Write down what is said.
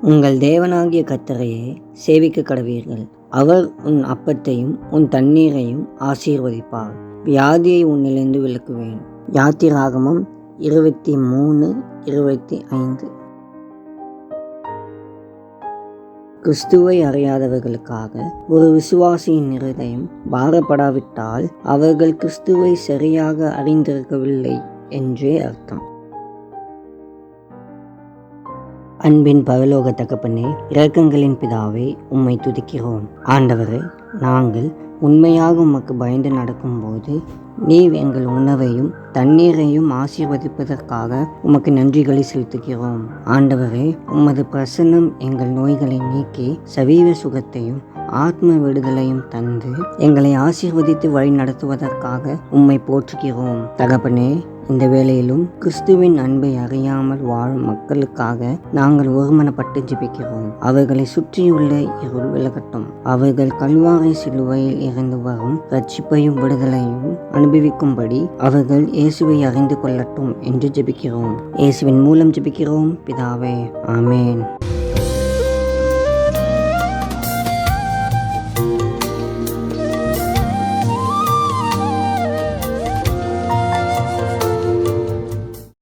உங்கள் தேவனாகிய கர்த்தரையே சேவிக்க கடவீர்கள். அவர் உன் அப்பத்தையும் உன் தண்ணீரையும் ஆசீர்வதிப்பார். வியாதியை உன்னிலிருந்து விலக்குவேன். யாத்திராகமம் 23:25. கிறிஸ்துவை அறியாதவர்களுக்காக ஒரு விசுவாசியின் இருதயம் பாரப்படாவிட்டால் அவர்கள் கிறிஸ்துவை சரியாக அறிந்திருக்கவில்லை என்றே அர்த்தம். அன்பின் பரலோக தகப்பனே, இரக்கங்களின் பிதாவே, உம்மை துதிக்கிறோம். ஆண்டவரே, நாங்கள் உண்மையாக உமக்கு பயந்து நடக்கும்போது நீர் எங்கள் உணவையும் தண்ணீரையும் ஆசீர்வதிப்பதற்காக உமக்கு நன்றிகளை செலுத்துகிறோம். ஆண்டவரே, உமது பிரசன்னம் எங்கள் நோய்களை நீக்கி சரீர சுகத்தையும் ஆத்ம விடுதலையும் தந்து எங்களை ஆசீர்வதித்து வழி நடத்துவதற்காக உம்மை போற்றுகிறோம். தகப்பனே, இந்த வேளையிலும் கிறிஸ்துவின் அன்பை அறியாமல் வாழும் மக்களுக்காக நாங்கள் ஒருமனப்பட்டு ஜெபிக்கிறோம். அவர்களை சுற்றியுள்ள இருள் விலகட்டும். அவர்கள் கல்வாரி சிலுவையில் இருந்து வரும் ரட்சிப்பையும் விடுதலையும் அனுபவிக்கும்படி அவர்கள் இயேசுவை அறிந்து கொள்ளட்டும் என்று ஜெபிக்கிறோம். இயேசுவின் மூலம் ஜெபிக்கிறோம் பிதாவே, ஆமேன்.